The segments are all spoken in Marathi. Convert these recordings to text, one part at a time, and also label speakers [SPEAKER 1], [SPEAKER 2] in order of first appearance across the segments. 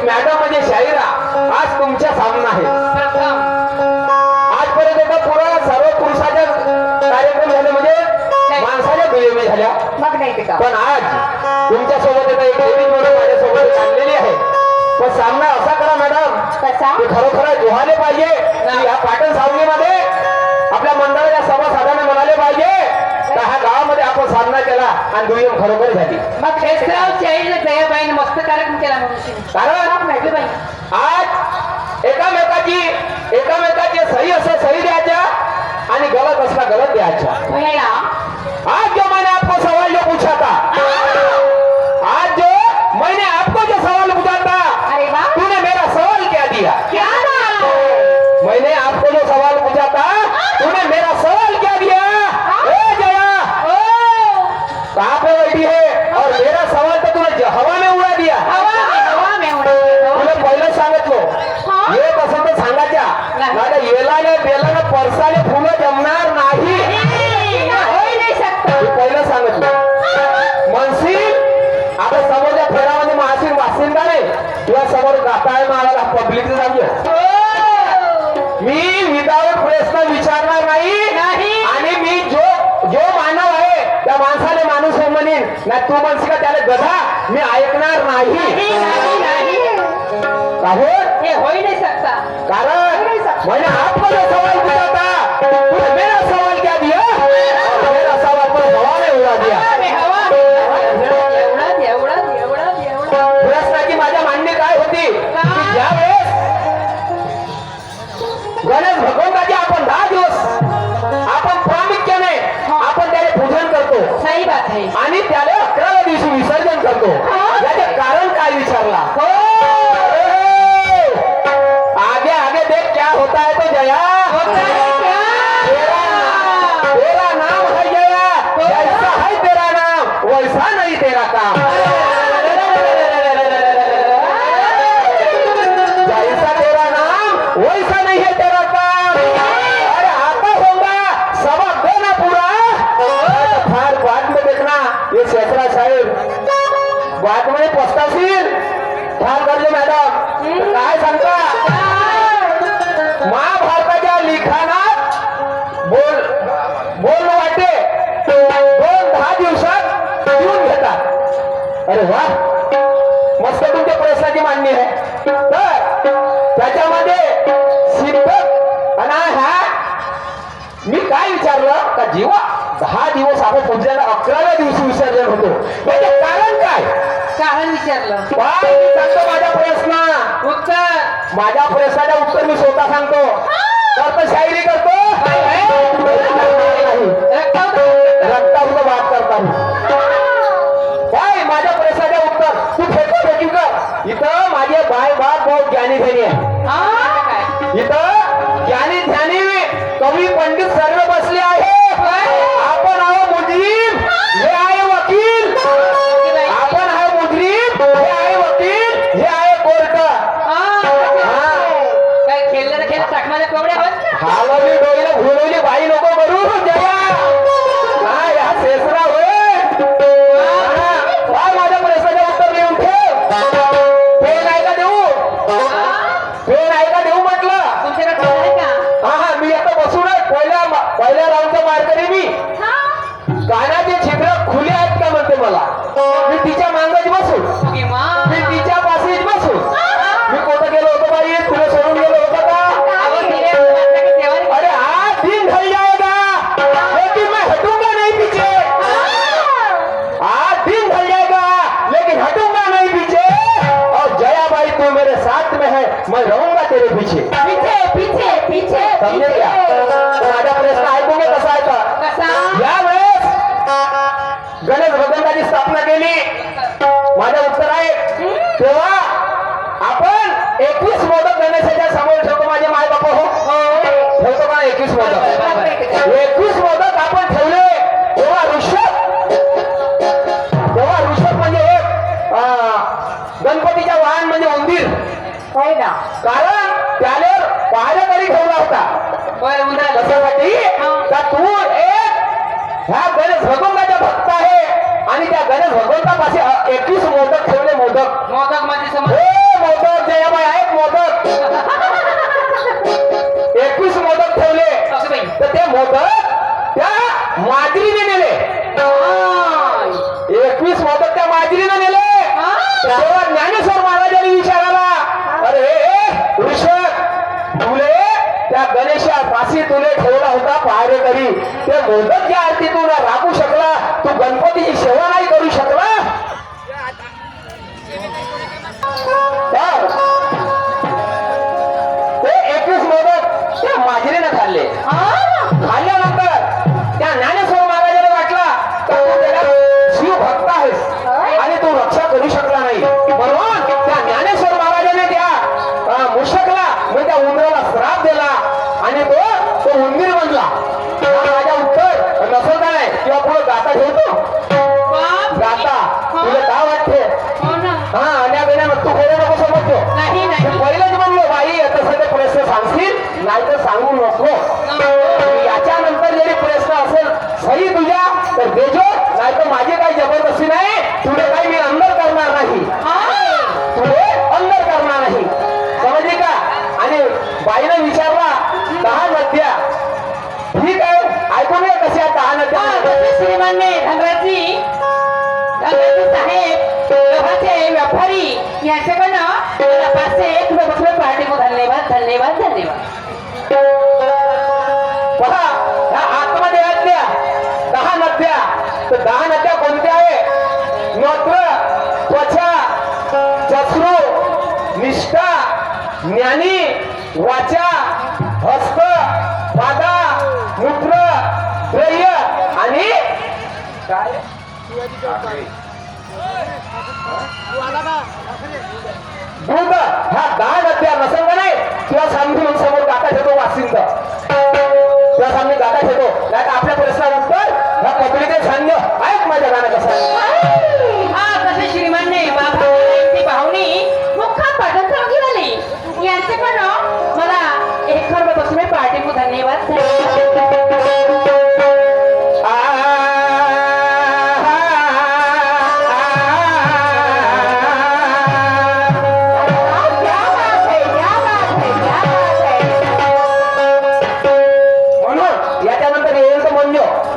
[SPEAKER 1] मॅडम म्हणजे शाहिरा आज तुमच्या सामना आहे. आजपर्यंत एका पुरा सर्व पुरुषाच्या कार्यक्रम झाले म्हणजे माणसाच्या दुय्यमी झाल्या.
[SPEAKER 2] मग नाही ते का
[SPEAKER 1] पण आज तुमच्या सोबत एक देवी म्हणून माझ्यासोबत आणलेली आहे. पण सामना असा करा मॅडम
[SPEAKER 2] कसा
[SPEAKER 1] की खरोखर जोहाले पाहिजे की या पाटण सावलीमध्ये आपल्या मंडळाच्या सभासदांना म्हणाले पाहिजे का ह्या गावामध्ये आपण सामना केला आणि दुय्यम खरोखर झाली.
[SPEAKER 2] मग शेषराव शाहीर जयाबाईने मस्त कार्यक्रम केला म्हणून
[SPEAKER 1] कारण
[SPEAKER 2] नाही बाई
[SPEAKER 1] आज एकामेकाचे सही असं सही द्यायच्या आणि गलत असला गलत द्यायच्या.
[SPEAKER 2] भैया
[SPEAKER 1] आज जो मैंने आपको सवाल जो पूछा था, आज जो मैंने आपको जो सवाल पूछा था,
[SPEAKER 2] अरे वाह
[SPEAKER 1] तूने मेरा सवाल क्या दिया?
[SPEAKER 2] क्या
[SPEAKER 1] मैंने आपको जो सवाल पूछा था, तूने मेरा सवाल क्या दिया? ए जया, कहाँ पे बैठी है और मेरा सवाल तो तूने हवा में उड़ा दिया.
[SPEAKER 2] हवा में
[SPEAKER 1] तुला पहिलं सांगितलो ये तसं तर सांगायच्या माझ्या येलाने बेलाने परसाने फुलं जमणार नाही.
[SPEAKER 2] नाही शकतो
[SPEAKER 1] मी पहिलं सांगितलं म्हणशील आता समोरच्या फेरामध्ये महासीन वासिंदा नाही तुला समोर गाताय मला पब्लिक सांगतो मी विदाउट प्रश्न विचारणार नाही आणि मी जो मानव आहे त्या माणसाने माणूस हो म्हणेन नाही तू म्हणशील का त्याला गधा मी ऐकणार नाही.
[SPEAKER 2] हे होई नाही सकता
[SPEAKER 1] कारण मैंने आपको जो सवाल पूछा था तूने मेरा सवाल क्या दिया और मेरा सवाल तो हवा में उड़ा दिया. प्रश्नाची माझ्या मान्य काय होती की ज्या वेळेस गणेश भगवंताचे आपण 10 दिवस आपण प्रामुख्याने आपण त्याचे पूजन करतो
[SPEAKER 2] सही बात है
[SPEAKER 1] आणि त्याला 11व्या दिवशी विसर्जन करतो. याचे कारण काय विचारला आगे आगे देख क्या होता है तो जया तेरा नाम है जया जैसा है तेरा नाम वैसा नहीं तेरा काम. जैसा तेरा नाम वैसा नहीं है तेरा काम. अरे आता होगा सबक देना पूरा फार बाद में देखना ये शेषरा साहेब बाद में पस्ताशील फार करले मॅडम काय सांगता महाभारताच्या लिखाणात बोल वाटे 2-10 दिवसात लिहून घेतात. अरे वा मस्त तुमच्या प्रश्नाची मांडणी आहे. तर त्याच्यामध्ये सिद्धक आणि हा मी काय विचारलं का जेव्हा 10 दिवस आपण पूजल्याला 11व्या दिवशी विसर्जन होतो याचे कारण काय
[SPEAKER 2] कारण विचारलं
[SPEAKER 1] काय मी सांगतो माझ्या प्रश्न
[SPEAKER 2] उत्तर
[SPEAKER 1] माझ्या प्रश्नाचे उत्तर मी स्वतः सांगतो. करतो शायरी करतो रक्तावरून बात करता काय माझ्या प्रश्नाचे उत्तर तू फेकू का इथं माझे बाय बाप बहुत ज्ञानी ध्यानी आहे. इथं ज्ञानी ध्यानी कवी पंडित सर्व बसले आहे. आपण आहो मुजरीम हे आहे वकील. आपण आहे मुजरीम हे आहे वकील हे आहे कोर्ट.
[SPEAKER 2] काय खेळलं खेळ टाकणारे कवड्या होत
[SPEAKER 1] हालवली डोईला भुलवली बाई नको करू जया हा या शेषरा होय. काय माझ्या प्रश्नाचे उत्तर लिहून ठेव. फेल आहे का देऊ म्हटलं
[SPEAKER 2] तुमच्याकडे आहे का
[SPEAKER 1] हा मी आता बसूनच पहिल्या राऊंडचा मारकरी मी कानाचे छिद्र खुले आहेत का म्हणते मला. मी तिच्या मांगच बसून मी तिच्या पाशीच बसून मी कुठं गेलो होतो बाई तुला सोडून गेलो होतो का. अरे आज दिन ढल जाएगा लेकिन मैं हटूंगा नहीं पीछे. आज दिन ढल जाएगा लेकिन हटूंगा नहीं पीछे. और जया भाई तू मेरे साथ में है मैं रहूंगा तेरे पीछे.
[SPEAKER 2] पीछे
[SPEAKER 1] समझे क्या माझा प्रश्न ऐकून कसा आहे का यावेळेस गणेश भगवंताची स्थापना केली माझं उत्तर आहे तेव्हा आपण 21 मोदक गणेशाच्या समोर ठेवतो. माझे माय बाप हो ठेवतो का 21 मोदक 21 मोदक आपण ठेवले तेव्हा ऋषभ म्हणजे एक गणपतीच्या वाहन म्हणजे उंदीर
[SPEAKER 2] होय ना
[SPEAKER 1] कारण त्याला पाहण्याकरी ठेवला होता कशासाठी का तू एक ह्या गणेश भगवंताचा भक्त आहे आणि त्या गणेश भगवंतापाशी 21 मोदक ठेवले. मोदक
[SPEAKER 2] मध्ये समज
[SPEAKER 1] मोदक जयाबाई आहेत मोदक 21 मोदक ठेवले
[SPEAKER 2] असं बाई
[SPEAKER 1] तर ते मोदक त्या माजरीने नेले 21 मोदक त्या माजरीने नेले तेव्हा ज्ञानेश्वर महाराजांनी विचाराला अरे ऋषभ तुले त्या गणेशा पाशी तुले ठेवला होता पहारेकरी ते मोदक ज्या आरती तुला राखू शकला तू गणपतीची सेवा नाही करू शकला तर ते 21 मोदक त्या माजरीने खाल्ले खाल्ल्यानंतर त्या ज्ञानेश्वर महाराजाला वाटला तर तू त्याला शिव भक्त आहेस आणि तू रक्षा करू शकला नाही म्हणून त्या ज्ञानेश्वर महाराजाने त्या मुशकला म्हणजे त्या उंदराला श्राप दिला आणि तो उंदीर बनला हा माझा उत्तर नसल का नाही किंवा पुढे गाता ठेवतो गाता तुला काय वाटते हा अन्या बिना तू खोडे नको समजतो
[SPEAKER 2] नाही नाही
[SPEAKER 1] पहिलेच म्हणलो बाई तसं ते प्रश्न सांगशील नाही तर सांगू नको याच्यानंतर जरी प्रश्न असेल सही तुझ्या तर देजो नाही तर माझी काही जबरदस्ती नाही तुला काही मी अंदर करणार नाही तुले अंदर करणार नाही समजली का आणि बाईने विचारला 10 नद्या ठीक आहे ऐकून घ्या कशा 10 नद्या
[SPEAKER 2] श्रीमान्य धनराजी साहेब लोहाचे व्यापारी यांच्याकडनं मला 501 रुपये पार्टी को धन्यवाद धन्यवाद धन्यवाद
[SPEAKER 1] पहा ह्या आतमध्ये असल्या 10 नद्या तर 10 नद्या कोणत्या आहे नोत्र त्वचा चक्षु निष्ठा ज्ञानी वाचा हस्त पादा मूत्र द्रव्य आणि काय दूध ह्या 10 नद्या नसेल का नाही किंवा सामने मग समोर गाता ठेवतो वासिंद किंवा सामने गाता ठेवतो नाही तर आपल्या प्रश्नाला उत्तर ह्या पब्लिक सांग ऐक माझ्या गाणं कसं आहे
[SPEAKER 2] कसे श्रीमान्य बाबाची पाहुणी मुख्य पाठन चालू झाली यांच्याकडनं मला 1 रुपये पार्टी को धन्यवाद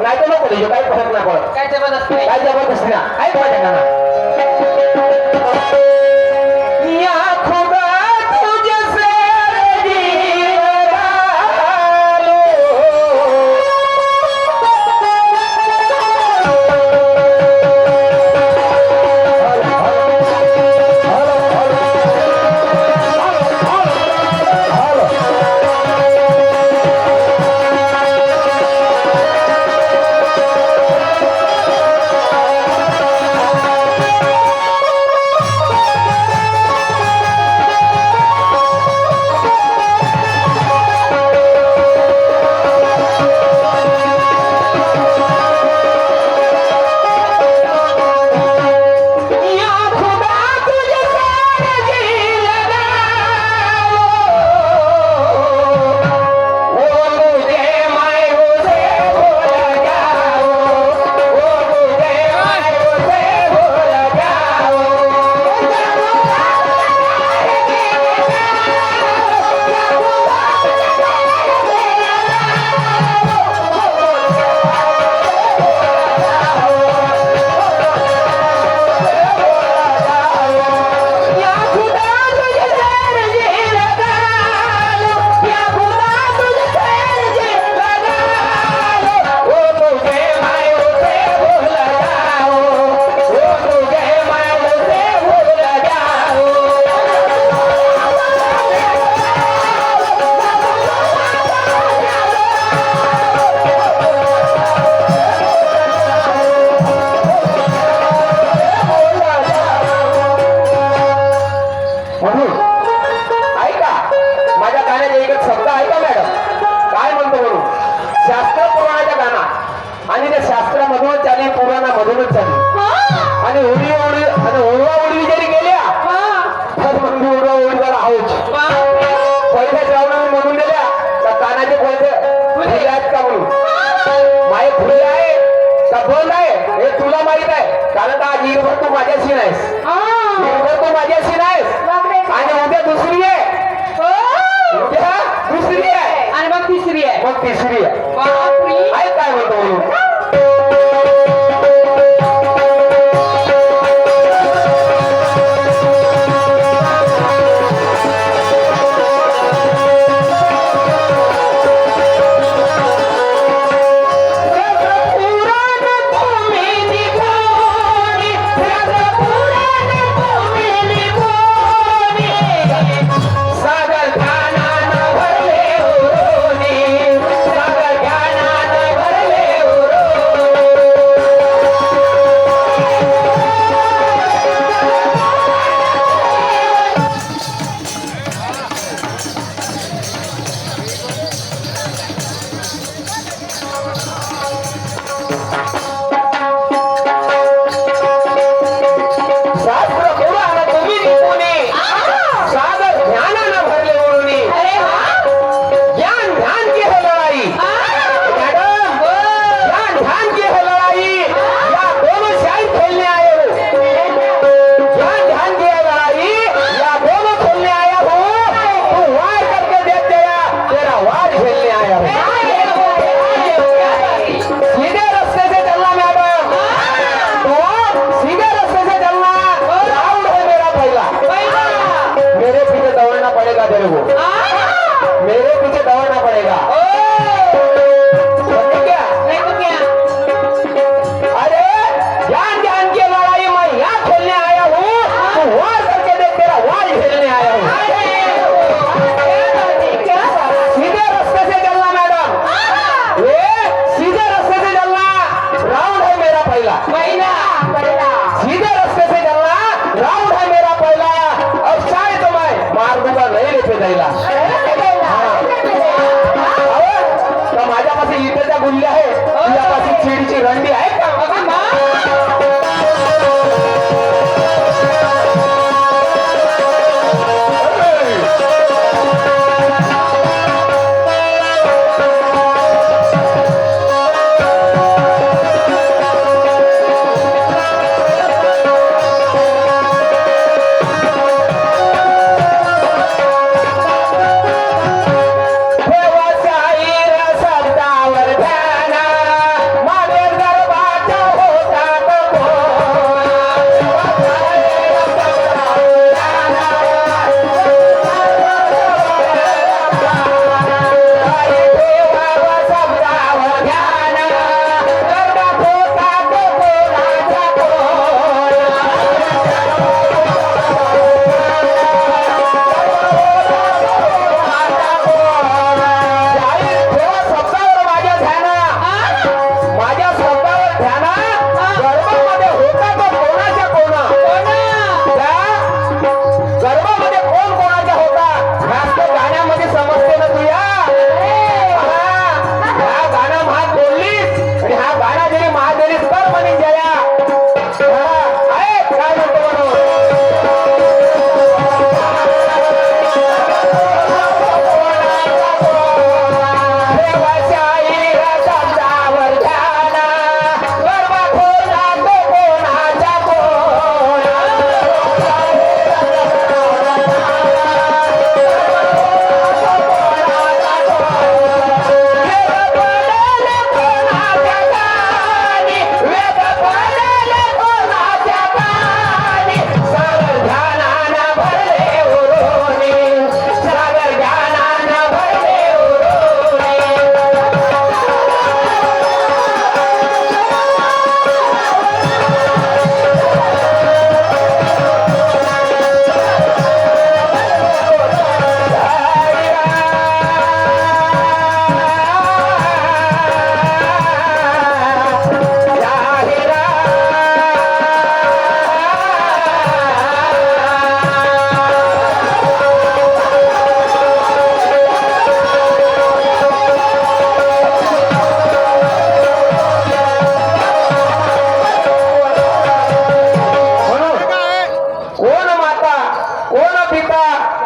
[SPEAKER 1] नाही तर नको देऊ काही फरक नाही पडत
[SPEAKER 2] काय जबरदस्त नाही
[SPEAKER 1] काय जबरदस्ती ना ऐक माझ्या गाणं या खुदा तुझसे जी लगालो
[SPEAKER 2] कारण का आज निर्भर तू माझ्याशी नाहीस निर्भर तू माझ्याशी नाहीस
[SPEAKER 1] आणि उद्या दुसरी आहे,
[SPEAKER 2] हो.
[SPEAKER 1] उद्या दुसरी आहे,
[SPEAKER 2] आणि मग तिसरी आहे.
[SPEAKER 1] मग तिसरी आहे.
[SPEAKER 2] बापरे.
[SPEAKER 1] आहे काय म्हणतो म्हणून सागर ज्ञानानं भरले उरोने, सागर ज्ञानानं भरले शास्त्र पुराण तुम्ही निपुणे, सागर ज्ञानानं भरले उरोने.
[SPEAKER 2] अरे वा.
[SPEAKER 1] ज्ञान ध्यान की है लड़ाई, मैडम ज्ञान ध्यान की है लड़ाई, या दोनों शायद खेलने आए हो. ज्ञान ध्यान की है लड़ाई, या दोनों खेलने आया हो. तू वार करके देख गया, तेरा वार खेलने आया हो. सीधे रास्ते से चलना मैडम, तो सीधे रास्ते से चलना. राउंड है मेरा पहला, मेरे पीछे दौड़ना पड़ेगा तेरे को, मेरे पीछे दौड़ना पड़ेगा. समझे क्या? अरे ज्ञान ज्ञान की लड़ाई मैं यहाँ खेलने आया हूँ, तू वार करके देख, तेरा वार खेलने आया हूँ. सीधे रास्ते से चलना मैडम, ये सीधे रास्ते से चलना. राउंड है मेरा पहला, सीधे रास्ते से चलना. राउंड है मेरा पहला. और शायद मैं मार दूंगा नहीं लेके जायला. तर माझ्यापाशी इटेच्या गुल्ल्या आहे, तुझ्यापाशी चिडीची रंडी आहे का? व्यवसायी शब्दावर ध्यान, माझे गर्भाचा होता शब्दावर ध्यान, गर्भात होता तो कोणाचा शब्दावर माझ्या ध्यान, माझ्या शब्दावर ध्यान. गर्भामध्ये होता तो कोणाच्या कोणा, त्या गर्भामध्ये कोण कोणाचा होता, ह्याच तर गाण्यामध्ये समजते ना तुया. ह्या गाणं महाग बोललीस, आणि हा गाणा जरी महादेलीस तर म्हणीन जया. ऐक काय म्हणतो म्हणून व्यवसायी शब्दावर ध्यान, गर्भात होता तो कोणाचा कोणा. वेद पडले कोणाच्या कानी, वेद पडले कोणाच्या कानी. सागर ज्ञानानं भरले उरोने, सागर ज्ञानानं भरले उरोने. कोण माता, कोण पिता,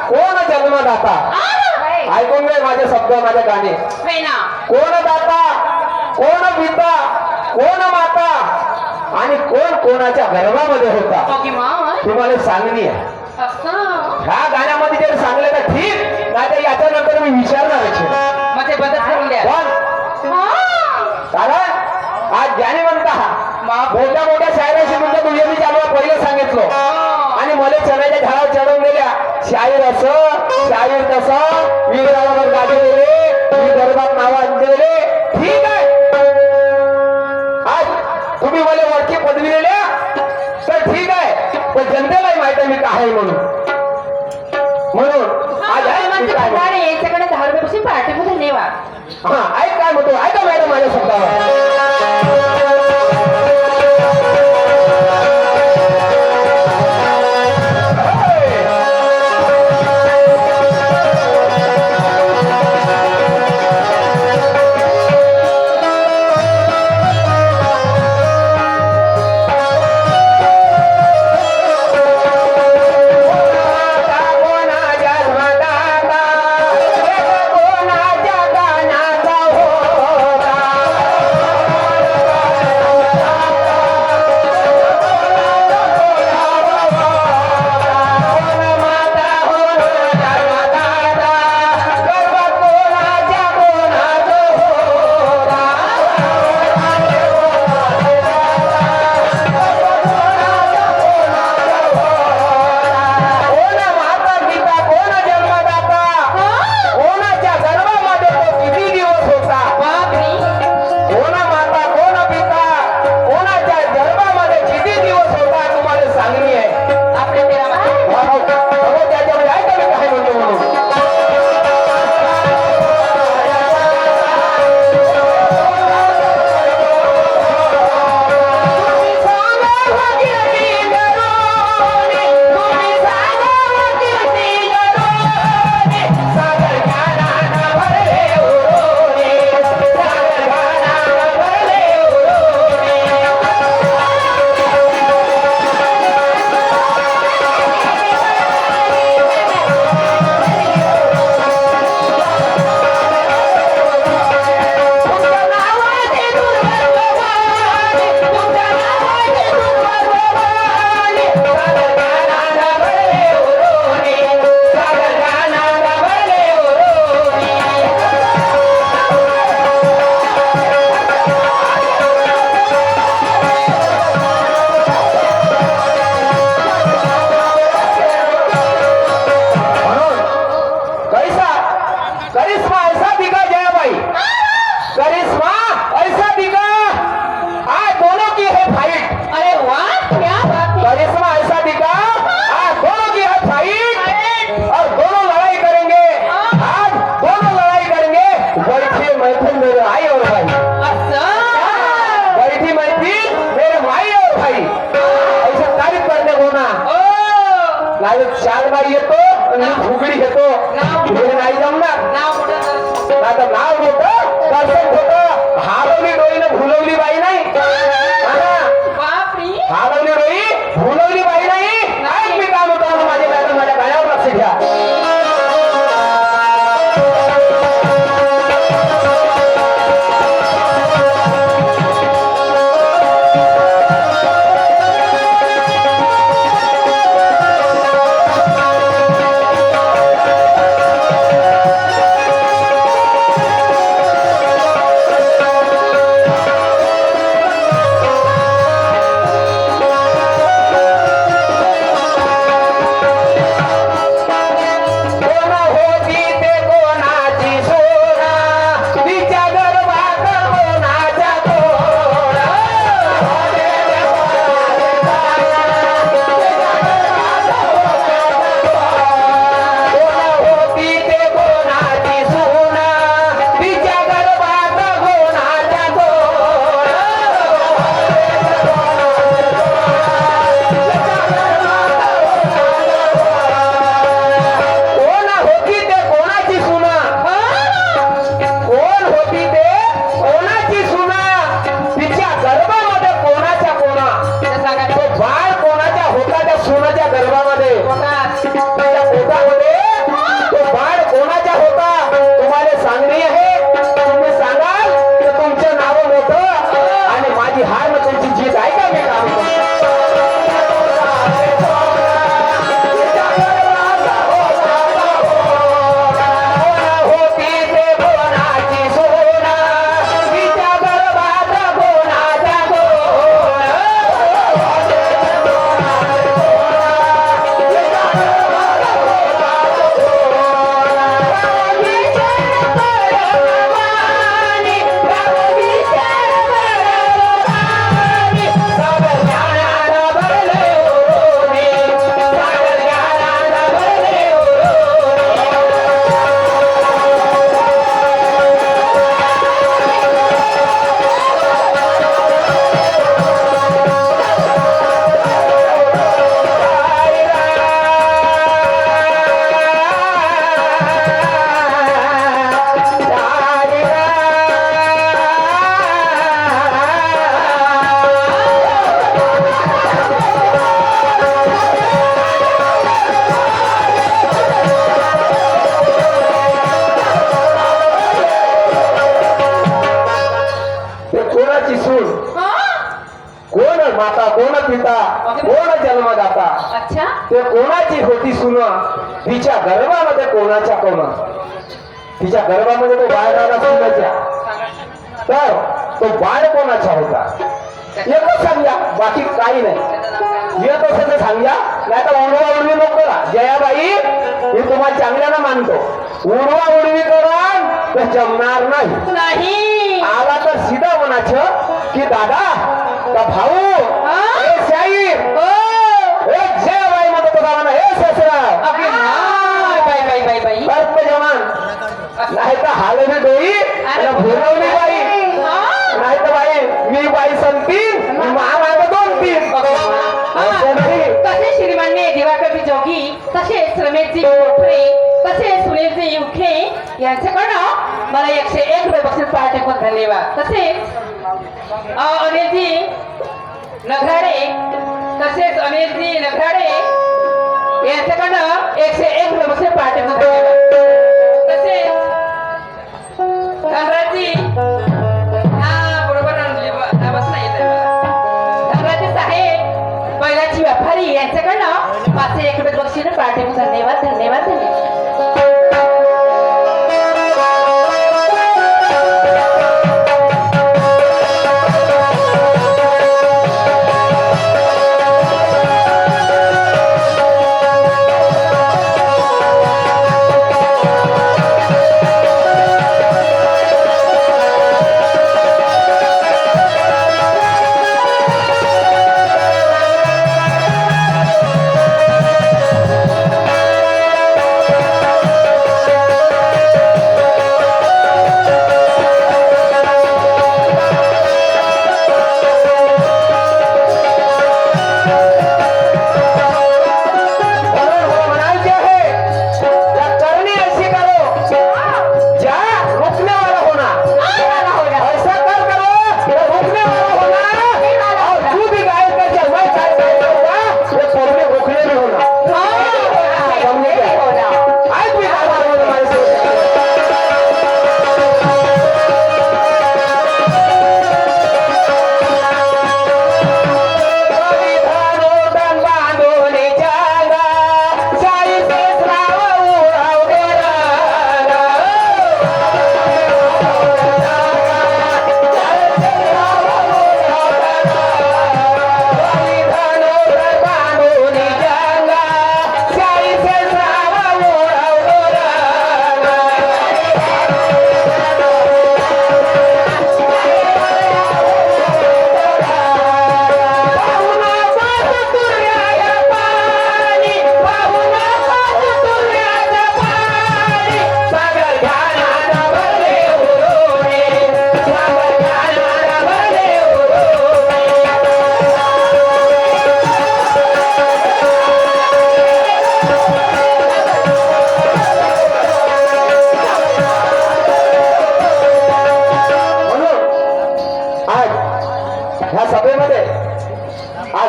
[SPEAKER 1] कोण जन्मदाता. ऐकून घे माझे शब्द, माझे गाणे. कोण दाता, कोण पिता, कोण माता, आणि कोण कोणाच्या गर्भामध्ये होता, तुम्हाला सांगणी आहे. ह्या गाण्यामध्ये जर सांगलं तर ठीक, नाही तर याच्यानंतर मी विचारणारच आहे.
[SPEAKER 2] मग ते बदल करून द्या.
[SPEAKER 1] पण
[SPEAKER 2] हा.
[SPEAKER 1] कारण आज ज्याने म्हणता
[SPEAKER 2] बाप.
[SPEAKER 1] मोठ्या मोठ्या शायराशी तुमच्या दुनिया मी चालू पहिलं सांगितलं आणि मला चण्याच्या झाडावर चढवून दिल्या. शाहीर असं शाहीर तसं विरावर गाजवले, विदर्भात नाव दिले. ठीक आहे, आज तुम्ही मला वरची पदवी दिल्या तर ठीक आहे, पण जनतेलाही माहिती आहे मी काय आहे म्हणून. आज आहे मी काय म्हणतो.
[SPEAKER 2] याच्याकडे 10 रुपये पार्टी मध्ये नेवा.
[SPEAKER 1] हा ऐक काय म्हणतो, ऐका मॅडम माझ्या शब्दावर. शालबाई येतो आणि फुगडी घेतो. हे नाही जमणार. आता नाव मोठं दर्शन होतं. हालवली डोईनं भुलवली बाई नाही. हालवली डोई भुलवली बाई नाही. ऐक मी काय म्हणतो माझ्या मॅडम, माझ्या गाण्यावर लक्ष घ्या. कोणाची सून,
[SPEAKER 2] हा?
[SPEAKER 1] कोण माता, कोण पिता, कोण जन्मदाता,
[SPEAKER 2] अच्छा.
[SPEAKER 1] ते कोणाची होती सून, तिच्या गर्भामध्ये कोणाच्या कोण, तिच्या गर्भामध्ये तो बाळ राहिला सुनाच्या, तर तो बाळ कोणाचा होता एकच सांगा, बाकी काही नाही. येत असेल तर सांगा, नाही तर उडवा उडवी नको करा. जयाबाई मी तुम्हाला चांगल्यानं मानतो, उडवा उडवी करा तर जमणार नाही.
[SPEAKER 2] नाही.
[SPEAKER 1] आला तर सीधा म्हणायचं की दादा का भाऊ हे शाहीर हे जयाबाई म्हणतो तुला म्हणा हे ससरा
[SPEAKER 2] अगं नाही. बाई बाई बाई बाई.
[SPEAKER 1] कर्प जमान नाही तर हालवी डोई आणि भुरवली बाई, नाही तर बाई मी बाई संतीन महामाग 2-3. असं नाही.
[SPEAKER 2] कसे श्रीमान्य दिवाकरजी जोगी, तसेच रमेशजी गोखरे, तसेच सुनीलजी उखे यांच्याकडनं मला 101 रुपये बक्षीस पार्टीकडून धन्यवाद. तसेच अनिलजी नगराडे, तसेच अनिलजी नगराडे यांच्याकडनं 101 रुपये बक्षीस पार्टीकडून धन्यवाद. तसेच धनराजजी बरोबर नावच नाही येत मला. धनराजजी साहेब बैलाची व्यापारी यांच्याकडनं 501 रुपये बक्षीस पार्टीकडून धन्यवाद धन्यवाद धन्यवाद.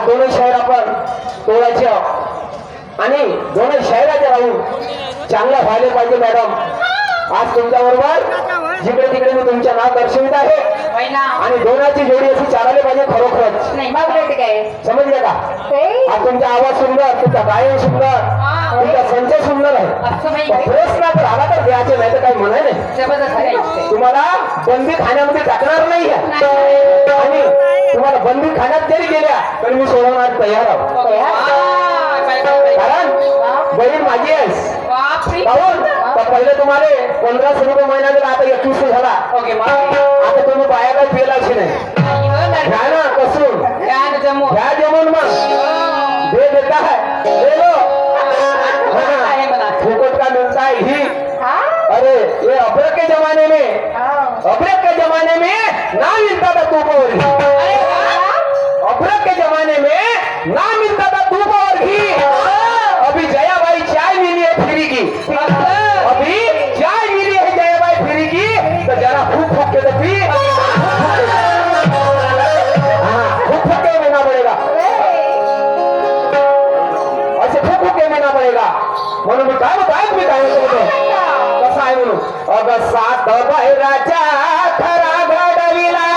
[SPEAKER 1] दोन्ही शहर आपण तोडायचे आणि दोन्ही शहराचे राहून चांगला व्हायला पाहिजे. मॅडम आज तुमच्या बरोबर जिकडे तिकडे मी तुमच्या नाव दर्शवित आहे आणि दोनाची जोडी अशी चालायला पाहिजे खरोखरच. समजले का? आज तुमचा आवाज सुंदर, तुमचा गायन सुंदर, तुमचा संच सुंदर आहे. प्रश्न तर आला तर द्यायचे नाही तर काही म्हणाय नाही. तुम्हाला बंदी खाण्यामध्ये टाकणार नाही आणि तुम्हाला बंदी खाण्यात जरी गेल्या तरी मी सोडवणार तयार आहोत. कारण बहीण माझी आहेस. काहून तर पहिले तुम्हाला 1500 रुपये महिना दिला, आता 2100 झाला. आता तुम्ही बाया काय पेला अशी नाही. घ्या ना कसून घ्या जमून मग दे देता है ले लो. फुकट का मिलता है ही. अरे ये अबरक के जमाने में ना मिलता था तूप और घी. अबरक के जमाने में ना मिलता था तूप और घी. अभी जयाबाई चाय मिली है फ्री की. अभी चाय मिली है जयाबाई फ्री की. तो जरा फूक फूक के तो पी. हाँ फूक फूक के लेना पड़ेगा. ऐसे फूक फूक के लेना पड़ेगा. म्हणून मी काय म्हणतो कसं आहे म्हणून. अग सात बहिराच्या खरा घडविला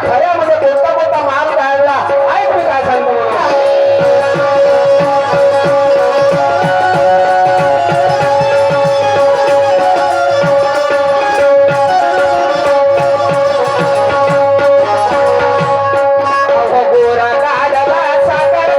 [SPEAKER 1] खऱ्यामध्ये कोणता कोणता माल काढला ऐक मी काय सांगतो गोरा काढला साखर